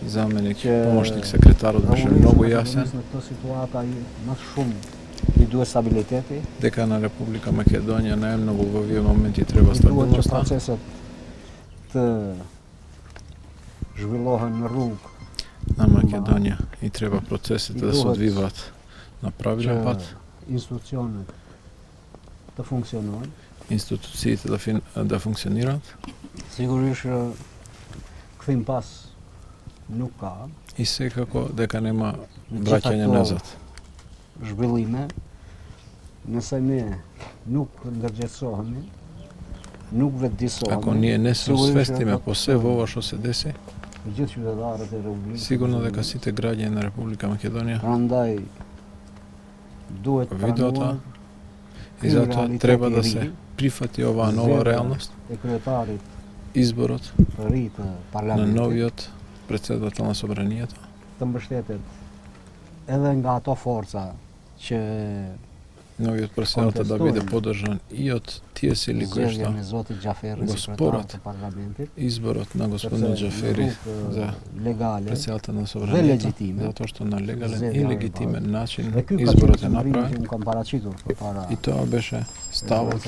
Zamenik, pomoćnik sekretarut беше многу јасен дека на Република Македонија најмногу во овие моменти треба стабилноста. На Македонија и треба процесите да се одвиваат на правилен пат. Институциите да функционираат. И секако дека нема враќање назад. Ако ние не се освестиме по се во ова што се деси, сигурно дека сите граѓани на Република Македонија видоа и затоа треба да се прифати оваа нова реалност. Изборот на новиот председател на собранието. Новиот председател да биде поддржан и од тие сили кои што го спорат изборот на господин Џафери за председател на собранието, затоа што на легален и легитимен начин изборот е направен. И тоа беше ставот,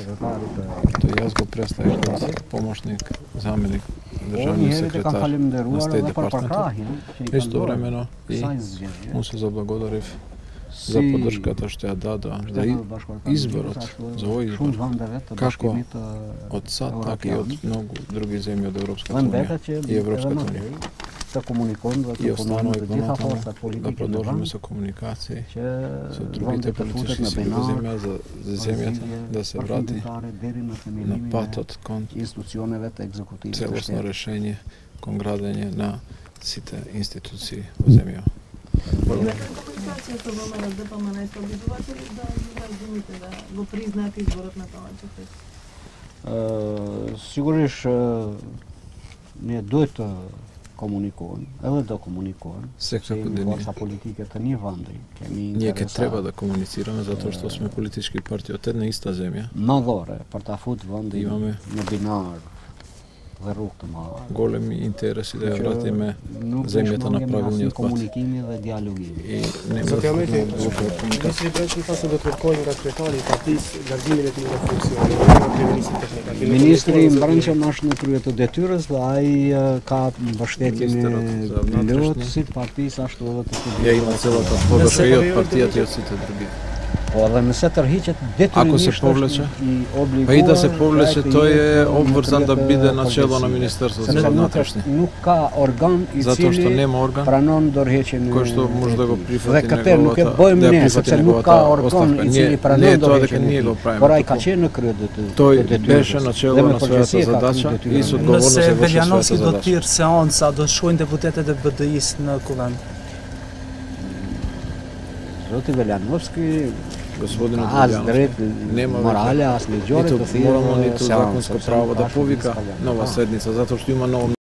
што јас го представив како помошник, заменик, државни секретар на Стейт департаментот. Истовремено и му се заблагодарив за поддршката што ја дадоа за изборот, за овој избор, како од САД, така и од многу други земји од Европската унија и Европската унија. И останува и понатаму да продолжиме со комуникации со другите политички сили во земја, за земјата да се врати на патот кон целосно решение, кон градење на сите институции во земја. Комуникацијата во ДПМН се обидувате ли да изумите, да го признаат изборот на Палачев? Сигуриш ние дуhet të komunikohen, edhe do komunikohen. Секако денес. Политиката ние ванди. Ние ќе треба да комуницираме затоа што сме политички партии од една иста земја. Madhore për ta futur vendin Имаме në binar dhe rrugë të mëdha. Големи интереси да ја вратиме земјата на правилниот пат. Komunikimi dhe dialogimi. И нема Ministri Brendshëm thasë do të kërkojnë nga kryetari i partisë largimin e tij nga funksioni, nga kryeministri teknik. Ministri i Brendshëm është në krye të detyrës dhe ai ka mbështetjen e plotësit partisë ashtu edhe të ја има целата поддршка и од партијата и од сите други. Dhe nëse tërhiqet Ако се повлече, па и да се повлече, тој е обврзан да биде начело на Министерството за внатрешни. Nuk ka organ i Затоа што cili нема орган pranon dorëheqjen кој што може да го прифати Dhe këtë nuk e bëjmë ne, sepse nuk ka organ i cili pranon dorëheqjen. Por ai ka qenë në krye Тој беше начело на својата задача и со одговорност Nëse се врши Veljanovski својата do të задача. thirrë seanca, do shkojnë deputetët e BDI-s në kuvend. Zoti Veljanovski Господинот as drejt нема morale, as ligjore të thirrë ниту законско право да повика нова седница, затоа што има ново